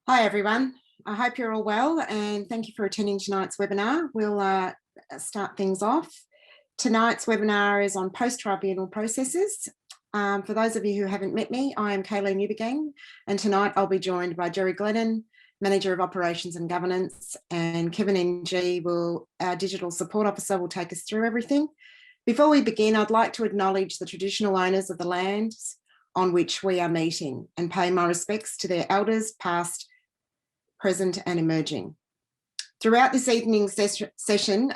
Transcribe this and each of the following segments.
Hi everyone, I hope you're all well and thank you for attending tonight's webinar. We'll start things off. Tonight's webinar is on post-tribunal processes. For those of you who haven't met me, I am Kaylene Uebergang, and tonight I'll be joined by Gerry Glennen, Manager of Operations and Governance, and Kevin NG, our Digital Support Officer, will take us through everything. Before we begin, I'd like to acknowledge the traditional owners of the lands on which we are meeting and pay my respects to their elders, past, present and emerging. Throughout this evening's session,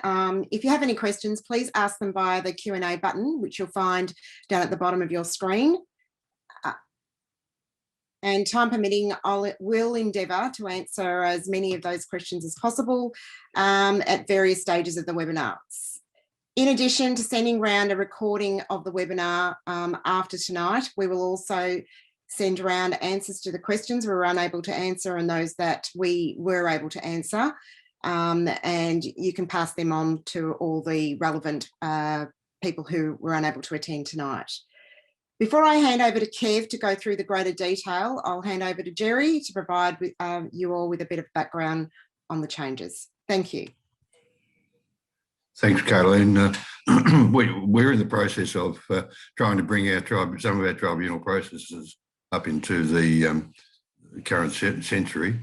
if you have any questions, please ask them via the Q&A button, which you'll find down at the bottom of your screen. And time permitting, will endeavour to answer as many of those questions as possible at various stages of the webinar. In addition to sending round a recording of the webinar after tonight, we will also send around answers to the questions we were unable to answer and those that we were able to answer. And you can pass them on to all the relevant people who were unable to attend tonight. Before I hand over to Kev to go through the greater detail, I'll hand over to Gerry to provide you all with a bit of background on the changes. Thank you. Thanks, Kaylene. We're in the process of trying to bring some of our tribunal processes up into the current century.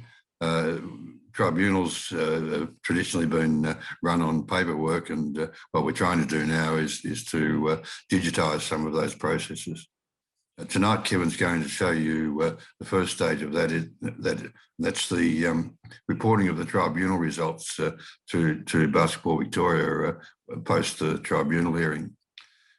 Tribunals have traditionally been run on paperwork, and what we're trying to do now is to digitise some of those processes. Tonight, Kevin's going to show you the first stage of that. That's the reporting of the tribunal results to Basketball Victoria post the tribunal hearing.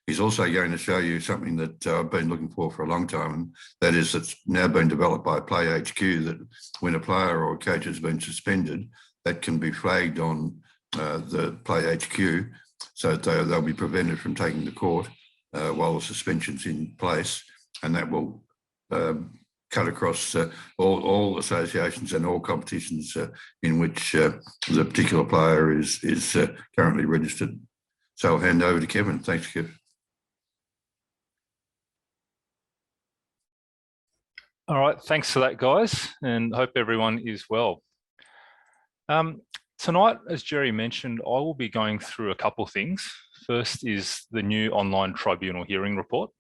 He's also going to show you something that I've been looking for a long time, and that is it's now been developed by PlayHQ, that when a player or a coach has been suspended, that can be flagged on the PlayHQ, so that they'll be prevented from taking the court while the suspension's in place, and that will cut across all associations and all competitions in which the particular player is currently registered. So I'll hand over to Kevin. Thanks, Kev. All right, thanks for that, guys, and hope everyone is well. Tonight, as Gerry mentioned, I will be going through a couple of things. First is the new online tribunal hearing report,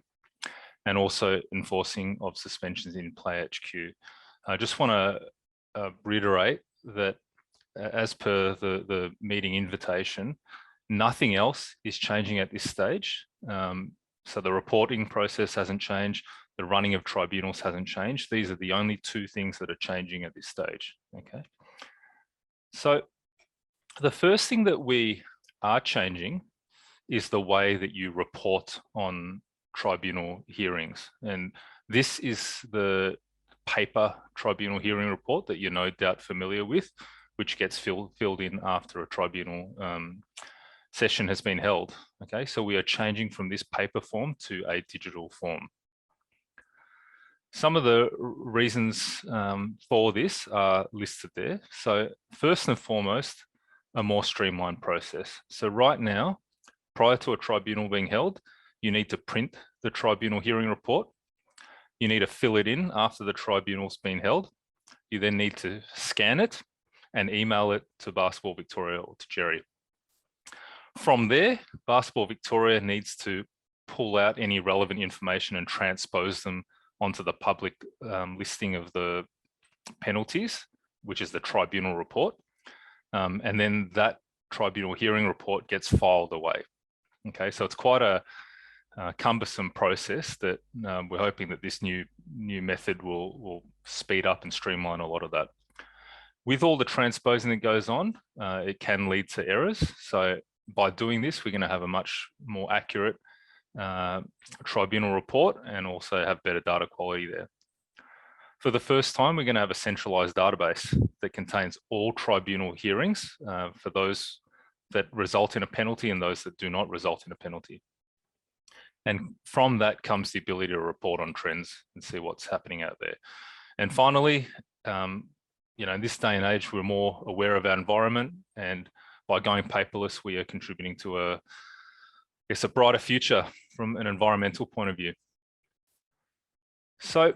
and also enforcing of suspensions in PlayHQ. I just want to reiterate that as per the meeting invitation, nothing else is changing at this stage. So the reporting process hasn't changed. The running of tribunals hasn't changed. These are the only two things that are changing at this stage, okay? So the first thing that we are changing is the way that you report on tribunal hearings. And this is the paper tribunal hearing report that you're no doubt familiar with, which gets filled in after a tribunal session has been held, okay? So we are changing from this paper form to a digital form. Some of the reasons for this are listed there. So first and foremost, a more streamlined process. So right now, prior to a tribunal being held, you need to print the tribunal hearing report. You need to fill it in after the tribunal's been held. You then need to scan it and email it to Basketball Victoria or to Gerry. From there, Basketball Victoria needs to pull out any relevant information and transpose them onto the public listing of the penalties, which is the tribunal report. And then that tribunal hearing report gets filed away. Okay, so it's quite a cumbersome process that we're hoping that this new method will speed up and streamline a lot of that. With all the transposing that goes on, it can lead to errors. So by doing this, we're going to have a much more accurate tribunal report and also have better data quality there. For the first time, we're going to have a centralized database that contains all tribunal hearings for those that result in a penalty and those that do not result in a penalty. And from that comes the ability to report on trends and see what's happening out there. And finally, you know, in this day and age, we're more aware of our environment, and by going paperless, we are contributing to a brighter future from an environmental point of view. So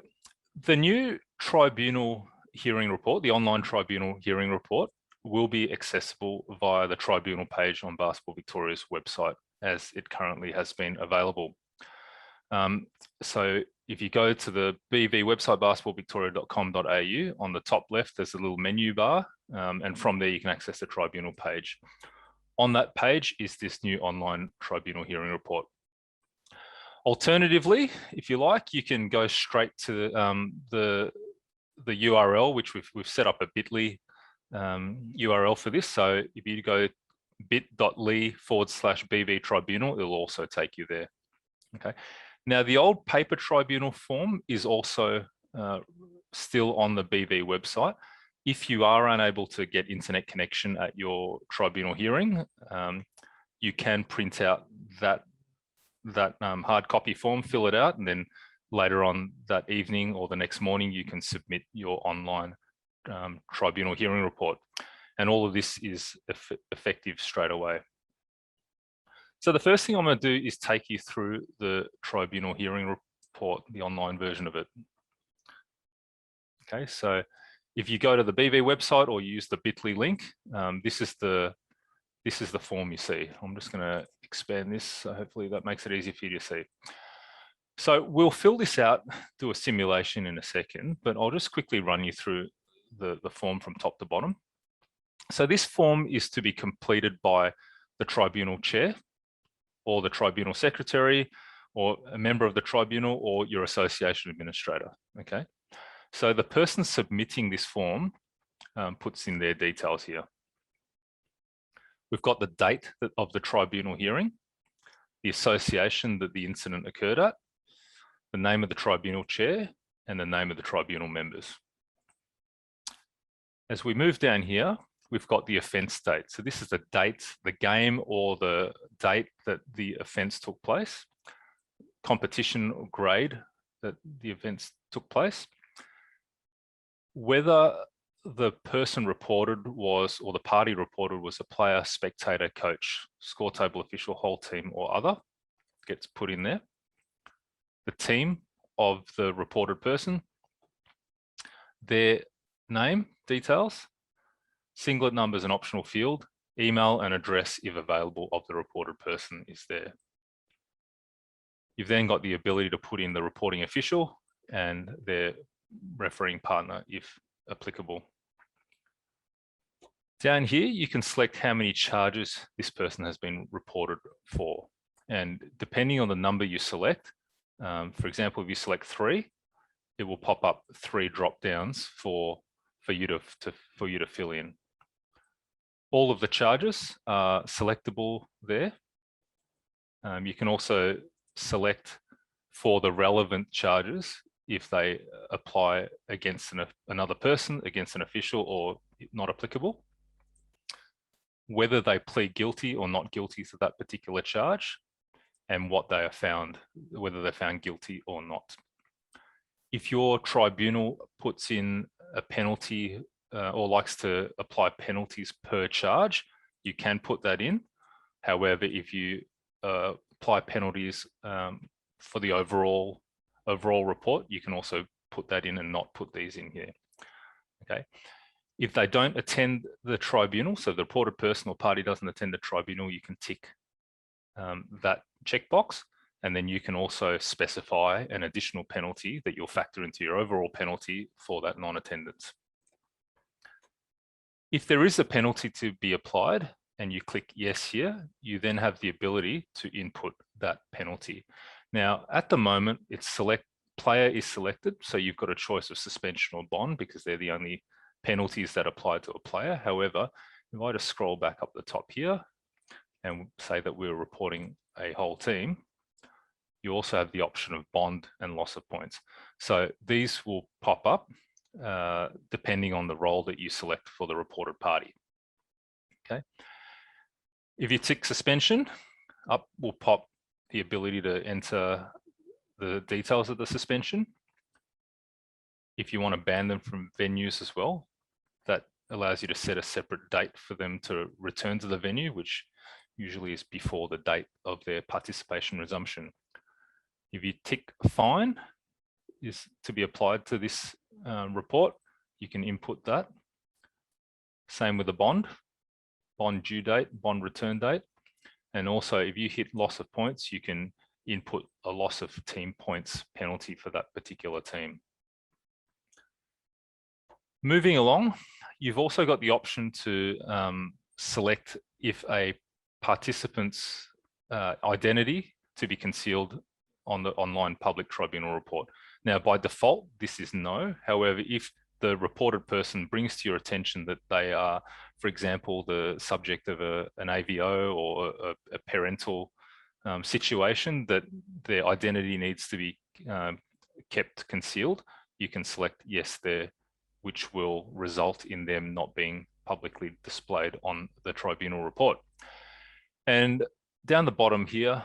the new tribunal hearing report, the online tribunal hearing report, will be accessible via the tribunal page on Basketball Victoria's website as it currently has been available. So if you go to the BV website, basketballvictoria.com.au, on the top left, there's a little menu bar, and from there you can access the tribunal page. On that page is this new online tribunal hearing report. Alternatively, if you like, you can go straight to the URL, which we've set up a bit.ly URL for this. So if you go bit.ly/BV tribunal, it'll also take you there. Okay. Now, the old paper tribunal form is also still on the BV website. If you are unable to get internet connection at your tribunal hearing, you can print out that hard copy form, fill it out, and then later on that evening or the next morning, you can submit your online tribunal hearing report. And all of this is effective straight away. So the first thing I'm going to do is take you through the tribunal hearing report, the online version of it. Okay, so if you go to the BV website or use the bit.ly link, this is the form you see. I'm just going to expand this, so hopefully that makes it easier for you to see. So we'll fill this out, do a simulation in a second, but I'll just quickly run you through the form from top to bottom. So this form is to be completed by the tribunal chair, or the tribunal secretary, or a member of the tribunal, or your association administrator. Okay, so the person submitting this form puts in their details here. We've got the date of the tribunal hearing, the association that the incident occurred at, the name of the tribunal chair, and the name of the tribunal members. As we move down here, we've got the offence date. So this is the date, the game, or the date that the offence took place, competition or grade that the events took place, whether the person reported was, or the party reported was, a player, spectator, coach, score table official, whole team, or other, gets put in there. The team of the reported person, their name, details, singlet numbers and optional field, email and address, if available, of the reported person is there. You've then got the ability to put in the reporting official and their refereeing partner, if applicable. Down here, you can select how many charges this person has been reported for. And depending on the number you select, for example, if you select 3, it will pop up 3 drop downs for you to fill in. All of the charges are selectable there. You can also select for the relevant charges if they apply against another person, against an official, or not applicable. Whether they plead guilty or not guilty to that particular charge, and what they are found, whether they're found guilty or not. If your tribunal puts in a penalty or likes to apply penalties per charge, you can put that in. However, if you apply penalties for the overall report, you can also put that in and not put these in here. Okay. If they don't attend the tribunal, so the reported person or party doesn't attend the tribunal, you can tick that checkbox, and then you can also specify an additional penalty that you'll factor into your overall penalty for that non-attendance. If there is a penalty to be applied and you click yes here, you then have the ability to input that penalty. Now, at the moment, it's player is selected, so you've got a choice of suspension or bond because they're the only penalties that apply to a player. However, if I just scroll back up the top here and say that we're reporting a whole team, you also have the option of bond and loss of points. So these will pop up depending on the role that you select for the reported party. Okay. If you tick suspension, up will pop the ability to enter the details of the suspension. If you want to ban them from venues as well, that allows you to set a separate date for them to return to the venue, which usually is before the date of their participation resumption. If you tick fine is to be applied to this report, you can input that. Same with the bond due date, bond return date. And also if you hit loss of points, you can input a loss of team points penalty for that particular team. Moving along, you've also got the option to select if a participant's identity to be concealed on the online public tribunal report. Now, by default, this is no. However, if the reported person brings to your attention that they are, for example, the subject of an AVO or a parental situation that their identity needs to be kept concealed, you can select yes there, which will result in them not being publicly displayed on the tribunal report. And down the bottom here,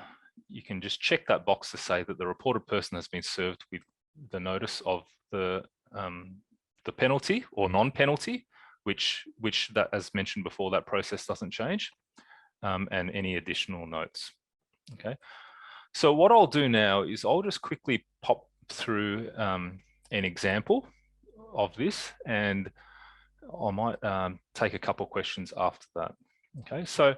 you can just check that box to say that the reported person has been served with the notice of the penalty or non-penalty, which that, as mentioned before, that process doesn't change, and any additional notes. Okay, so what I'll do now is I'll just quickly pop through an example of this, and I might take a couple of questions after that. Okay, so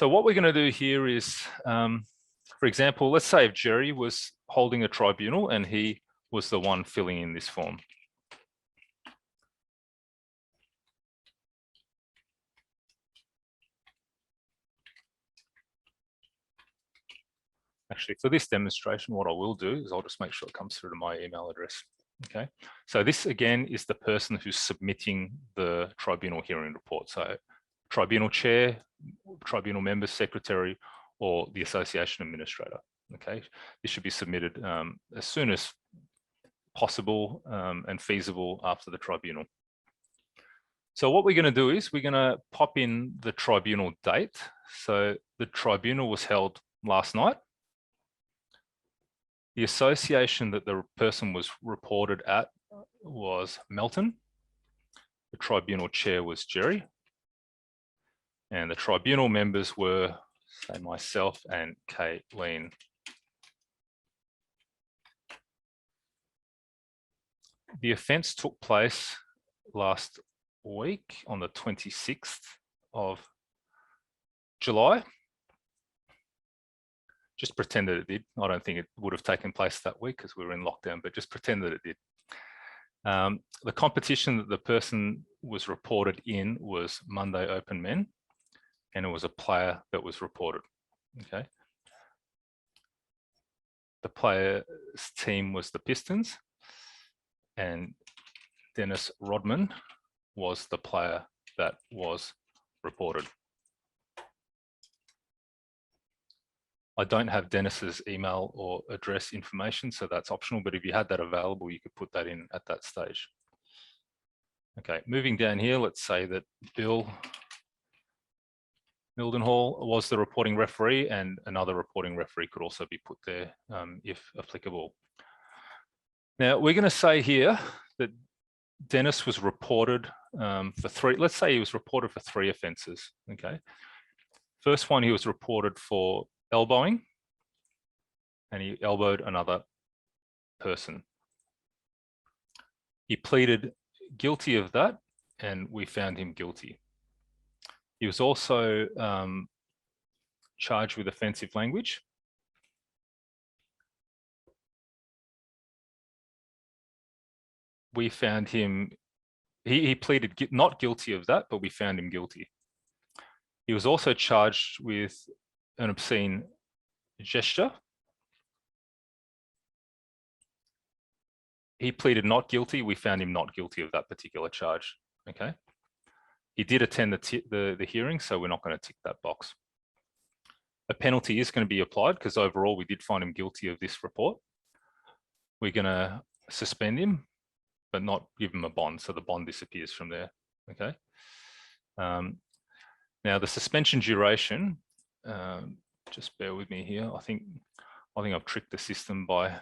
what we're going to do here is, for example, let's say if Gerry was holding a tribunal and he was the one filling in this form. Actually, for this demonstration, what I will do is I'll just make sure it comes through to my email address. Okay, so this again is the person who's submitting the tribunal hearing report. So tribunal chair, tribunal member, secretary, or the association administrator. Okay, this should be submitted as soon as possible and feasible after the tribunal. So what we're going to do is we're going to pop in the tribunal date. So the tribunal was held last night. The association that the person was reported at was Melton. The tribunal chair was Gerry. And the tribunal members were, say, myself and Kaylene. The offence took place last week on the 26th of July. Just pretend that it did. I don't think it would have taken place that week because we were in lockdown, but just pretend that it did. The competition that the person was reported in was Monday Open Men, and it was a player that was reported. Okay. The player's team was the Pistons, and Dennis Rodman was the player that was reported. I don't have Dennis's email or address information, so that's optional, but if you had that available, you could put that in at that stage. Okay, moving down here, let's say that Bill Mildenhall was the reporting referee, and another reporting referee could also be put there if applicable. Now, we're going to say here that Dennis was reported for three, let's say he was reported for 3 offences, okay? First one, he was reported for elbowing, and he elbowed another person. He pleaded guilty of that, and we found him guilty. He was also charged with offensive language. We found him, he pleaded not guilty of that, but we found him guilty. He was also charged with an obscene gesture. He pleaded not guilty. We found him not guilty of that particular charge. Okay. He did attend the hearing, so we're not going to tick that box. A penalty is going to be applied because overall we did find him guilty of this report. We're going to suspend him, but not give him a bond, so the bond disappears from there. Okay. Now the suspension duration. Just bear with me here. I think I've tricked the system by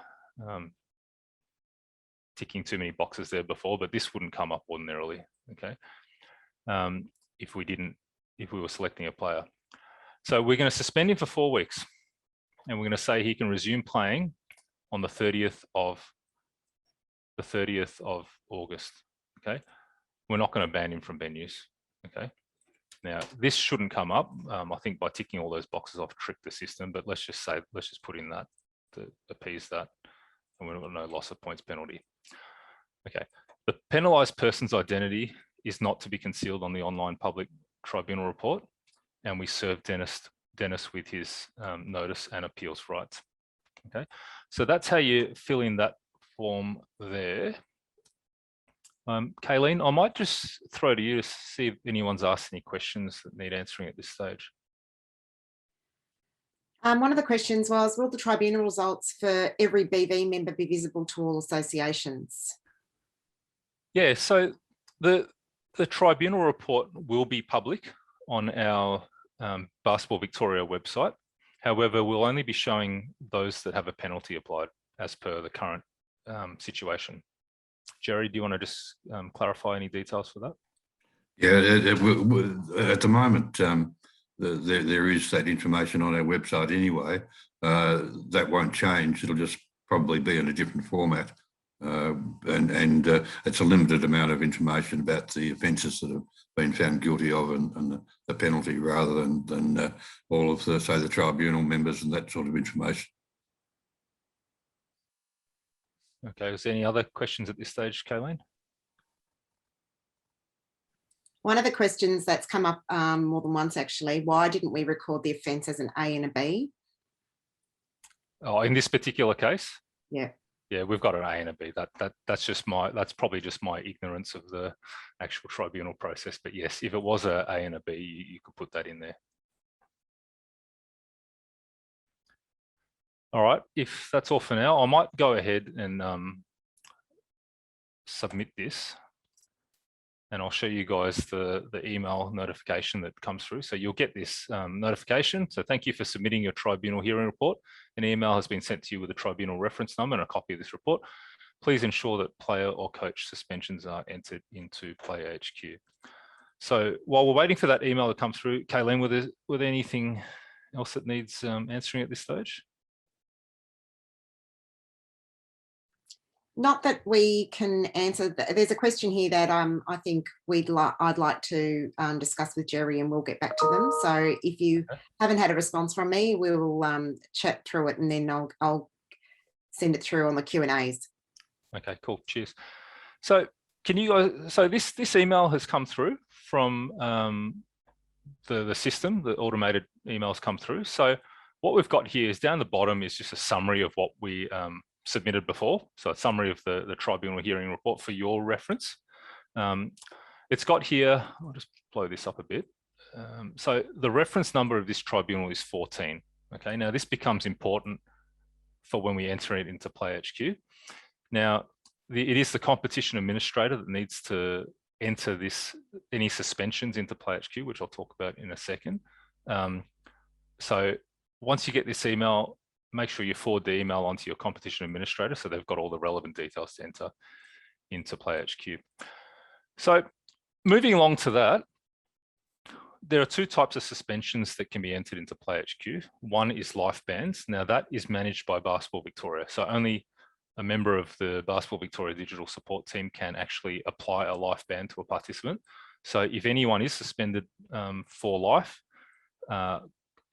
ticking too many boxes there before, but this wouldn't come up ordinarily. Okay. If we were selecting a player. So we're going to suspend him for 4 weeks, and we're going to say he can resume playing on the 30th of August. Okay, we're not going to ban him from venues. Okay, now this shouldn't come up. I think by ticking all those boxes off, trick the system. But let's just put in that to appease that, and we've got no loss of points penalty. Okay, the penalised person's identity is not to be concealed on the online public tribunal report, and we serve Dennis with his notice and appeals rights. Okay, so that's how you fill in that form there. Kaylene, I might just throw to you to see if anyone's asked any questions that need answering at this stage. One of the questions was, will the tribunal results for every BV member be visible to all associations? Yeah, so the tribunal report will be public on our Basketball Victoria website. However, we'll only be showing those that have a penalty applied as per the current situation. Gerry, do you want to just clarify any details for that? Yeah, at the moment, there is that information on our website anyway. That won't change. It'll just probably be in a different format. And it's a limited amount of information about the offences that have been found guilty of and the penalty, rather than all of the, say, the tribunal members and that sort of information. Okay, is there any other questions at this stage, Kaylene? One of the questions that's come up more than once, actually, why didn't we record the offence as an A and a B? Oh, in this particular case? Yeah. Yeah, we've got an A and a B. That's probably just my ignorance of the actual tribunal process. But yes, if it was a A and a B, you could put that in there. All right, if that's all for now, I might go ahead and submit this, and I'll show you guys the email notification that comes through. So you'll get this notification. So thank you for submitting your tribunal hearing report. An email has been sent to you with a tribunal reference number and a copy of this report. Please ensure that player or coach suspensions are entered into PlayHQ. So while we're waiting for that email to come through, Kaylene, was there anything else that needs answering at this stage? Not that we can answer. There's a question here that I think I'd like to discuss with Gerry, and we'll get back to them. So if you haven't had a response from me, we will chat through it, and then I'll send it through on the Q&As. Okay, cool. Cheers. So can you guys? So this email has come through from the system. The automated emails come through. So what we've got here is down the bottom is just a summary of what we submitted before. So a summary of the tribunal hearing report for your reference. It's got here, I'll just blow this up a bit. So the reference number of this tribunal is 14. Okay, now this becomes important for when we enter it into PlayHQ. Now, it is the competition administrator that needs to enter any suspensions into PlayHQ, which I'll talk about in a second. So once you get this email, make sure you forward the email onto your competition administrator so they've got all the relevant details to enter into PlayHQ. So moving along to that, there are two types of suspensions that can be entered into PlayHQ. One is life bans. Now that is managed by Basketball Victoria. So only a member of the Basketball Victoria digital support team can actually apply a life ban to a participant. So if anyone is suspended for life,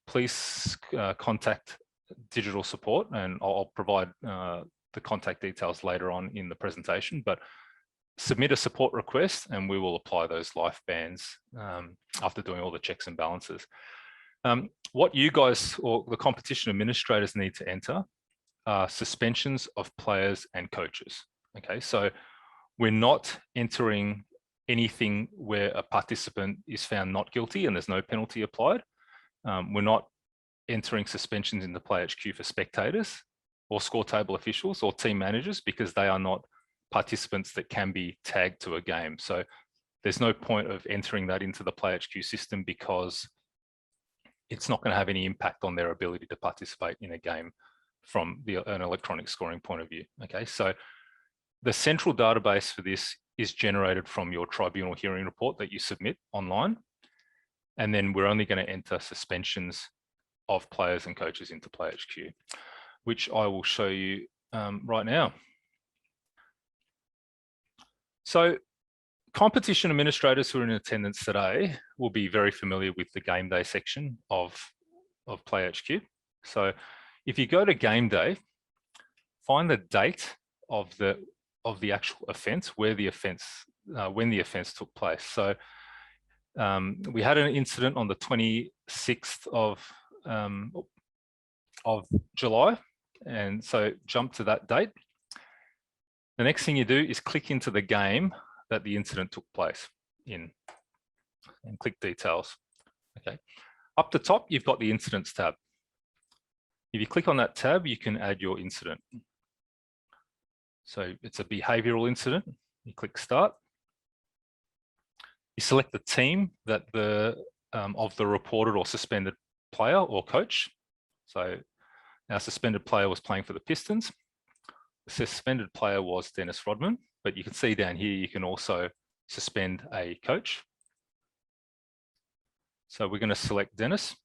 please contact digital support, and I'll provide the contact details later on in the presentation, but submit a support request and we will apply those life bans after doing all the checks and balances. What you guys or the competition administrators need to enter are suspensions of players and coaches. Okay, so we're not entering anything where a participant is found not guilty and there's no penalty applied. We're not entering suspensions into PlayHQ for spectators or score table officials or team managers because they are not participants that can be tagged to a game. So there's no point of entering that into the PlayHQ system because it's not going to have any impact on their ability to participate in a game from an electronic scoring point of view. Okay, so the central database for this is generated from your tribunal hearing report that you submit online. And then we're only going to enter suspensions of players and coaches into PlayHQ, which I will show you right now. So competition administrators who are in attendance today will be very familiar with the game day section of PlayHQ. So if you go to game day, find the date of the actual offence, where the offence, when the offence took place. So we had an incident on the 26th of July, and so jump to that date. The next thing you do is click into the game that the incident took place in and click details. Okay. Up the top, you've got the incidents tab. If you click on that tab, you can add your incident. So it's a behavioral incident. You click start. You select the team that of the reported or suspended player or coach. So our suspended player was playing for the Pistons. The suspended player was Dennis Rodman, but you can see down here, you can also suspend a coach. So we're going to select Dennis.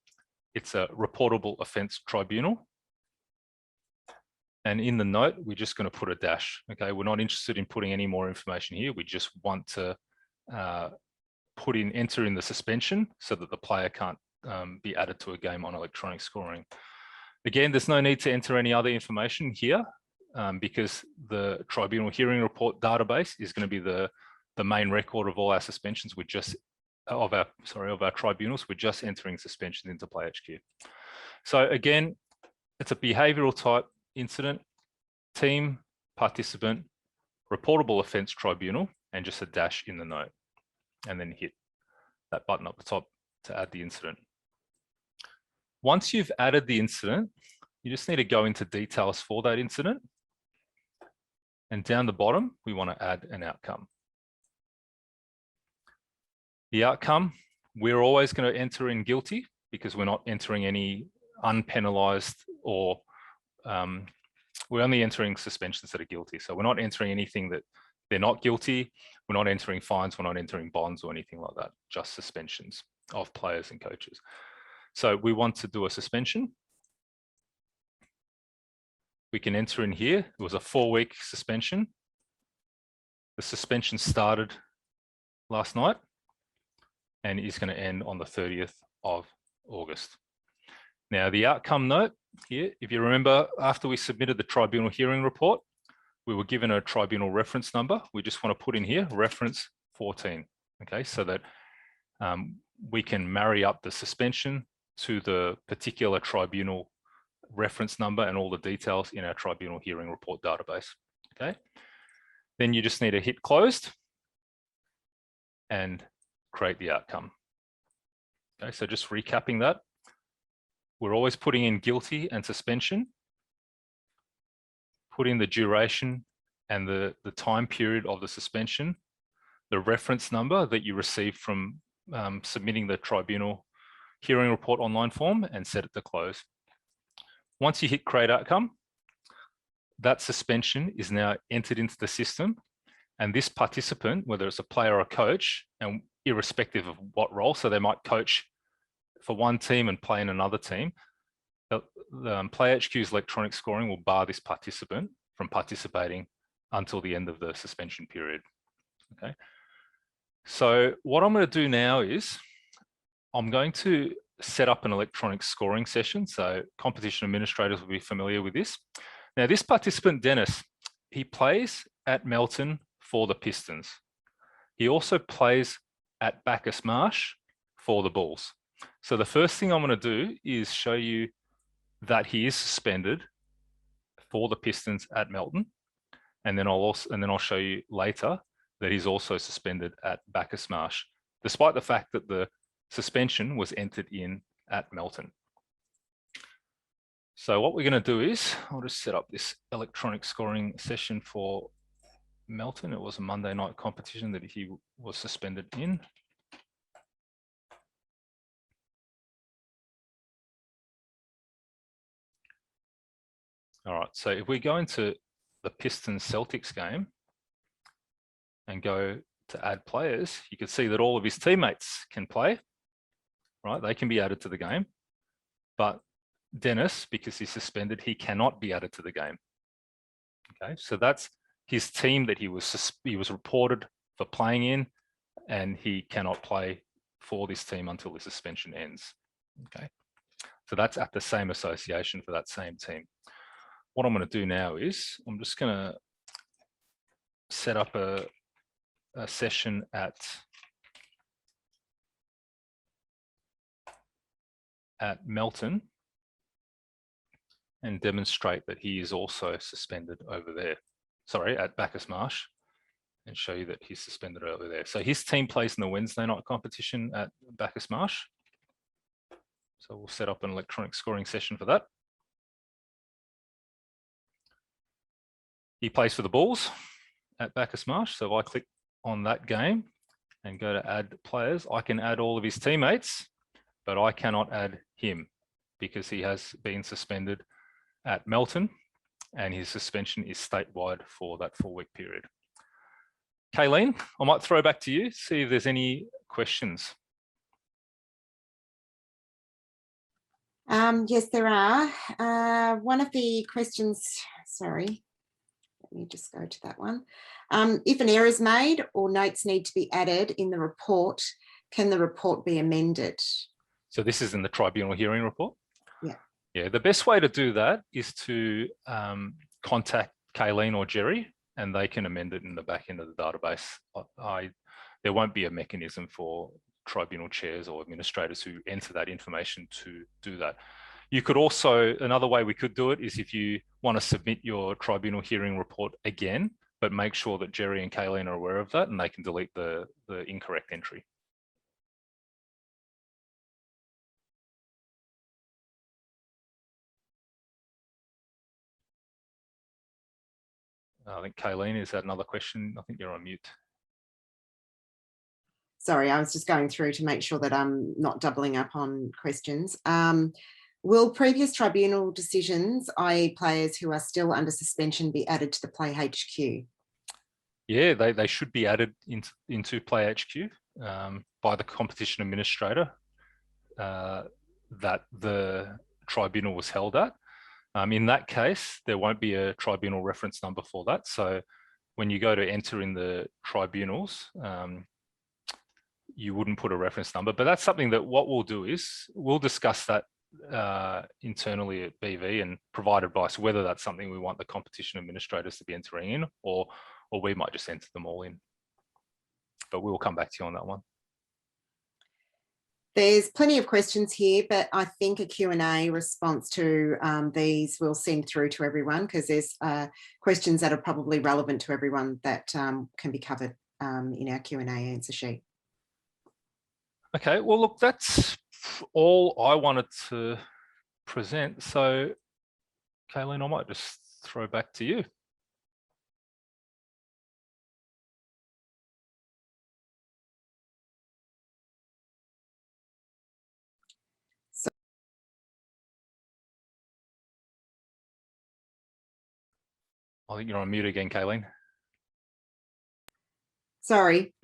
It's a reportable offence tribunal. And in the note, we're just going to put a dash. Okay, we're not interested in putting any more information here. We just want to enter in the suspension so that the player can't be added to a game on electronic scoring. Again, there's no need to enter any other information here because the tribunal hearing report database is going to be the main record of all our suspensions. Of our tribunals. We're just entering suspensions into PlayHQ. So again, it's a behavioural type incident, team, participant, reportable offence tribunal, and just a dash in the note, and then hit that button up the top to add the incident. Once you've added the incident, you just need to go into details for that incident. And down the bottom, we want to add an outcome. The outcome, we're always going to enter in guilty because we're not entering any unpenalized or we're only entering suspensions that are guilty. So we're not entering anything that they're not guilty. We're not entering fines. We're not entering bonds or anything like that, just suspensions of players and coaches. So we want to do a suspension. We can enter in here. It was a 4-week suspension. The suspension started last night and is going to end on the 30th of August. Now, the outcome note here, if you remember, after we submitted the tribunal hearing report, we were given a tribunal reference number. We just want to put in here reference 14, okay, so that we can marry up the suspension to the particular tribunal reference number and all the details in our tribunal hearing report database, okay? Then you just need to hit closed and create the outcome. Okay, so just recapping that, we're always putting in guilty and suspension, put in the duration and the time period of the suspension, the reference number that you received from submitting the tribunal hearing report online form, and set it to close. Once you hit create outcome, that suspension is now entered into the system, and this participant, whether it's a player or a coach, and irrespective of what role, so they might coach for one team and play in another team, the PlayHQ's electronic scoring will bar this participant from participating until the end of the suspension period. Okay. So what I'm going to do now is I'm going to set up an electronic scoring session. So competition administrators will be familiar with this. Now, this participant, Dennis, he plays at Melton for the Pistons. He also plays at Bacchus Marsh for the Bulls. So the first thing I'm going to do is show you that he is suspended for the Pistons at Melton, and then I'll show you later that he's also suspended at Bacchus Marsh, despite the fact that the suspension was entered in at Melton. So what we're going to do is I'll just set up this electronic scoring session for Melton. It was a Monday night competition that he was suspended in. All right, so if we go into the Pistons Celtics game and go to add players, you can see that all of his teammates can play, right? They can be added to the game, but Dennis, because he's suspended, he cannot be added to the game. Okay, so that's his team that he was reported for playing in and he cannot play for this team until the suspension ends. Okay, so that's at the same association for that same team. What I'm going to do now is I'm just going to set up a session at Melton and demonstrate that he is also suspended over there. Sorry, at Bacchus Marsh, and show you that he's suspended over there. So his team plays in the Wednesday night competition at Bacchus Marsh. So we'll set up an electronic scoring session for that. He plays for the Bulls at Bacchus Marsh. So if I click on that game and go to add players, I can add all of his teammates, but I cannot add him because he has been suspended at Melton and his suspension is statewide for that 4-week period. Kaylene, I might throw back to you, see if there's any questions. Yes, there are. One of the questions, sorry, let me just go to that one. If an error is made or notes need to be added in the report, can the report be amended? So this is in the tribunal hearing report? Yeah. Yeah, the best way to do that is to contact Kaylene or Gerry, and they can amend it in the back end of the database. There won't be a mechanism for tribunal chairs or administrators who enter that information to do that. You could also, another way we could do it is if you want to submit your tribunal hearing report again, but make sure that Gerry and Kaylene are aware of that and they can delete the incorrect entry. I think Kaylene, is that another question? I think you're on mute. Sorry, I was just going through to make sure that I'm not doubling up on questions. Will previous tribunal decisions, i.e. players who are still under suspension, be added to the PlayHQ? Yeah, they should be added into PlayHQ by the competition administrator that the tribunal was held at. In that case, there won't be a tribunal reference number for that. So when you go to enter in the tribunals, you wouldn't put a reference number, but that's something that what we'll do is we'll discuss that internally at BV and provide advice whether that's something we want the competition administrators to be entering in, or we might just enter them all in. But we'll come back to you on that one. There's plenty of questions here, but I think a Q&A response to these will send through to everyone because there's questions that are probably relevant to everyone that can be covered in our Q&A answer sheet. Okay, well, look, that's all I wanted to present. So, Kaylene, I might just throw back to you. I think you're on mute again, Kaylene. Sorry.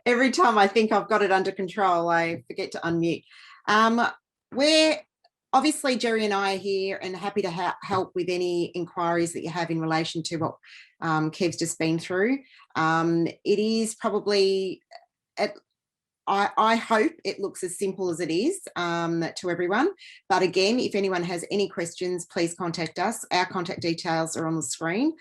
Every time I think I've got it under control, I forget to unmute. We're obviously, Gerry and I are here and happy to help with any inquiries that you have in relation to what Kev's just been through. It is probably, I hope it looks as simple as it is to everyone. But again, if anyone has any questions, please contact us. Our contact details are on the screen.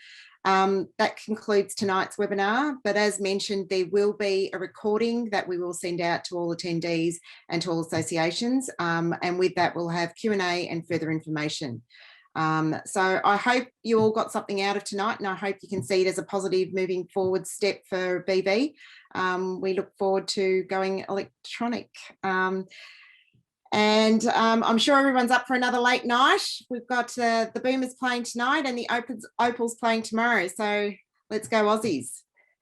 That concludes tonight's webinar, but as mentioned, there will be a recording that we will send out to all attendees and to all associations, and with that we'll have Q&A and further information. So I hope you all got something out of tonight, and I hope you can see it as a positive moving forward step for BV. We look forward to going electronic. And I'm sure everyone's up for another late night. We've got the Boomers playing tonight and the Opals playing tomorrow. So let's go Aussies.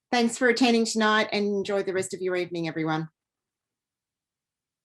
Thanks for attending tonight and enjoy the rest of your evening, everyone.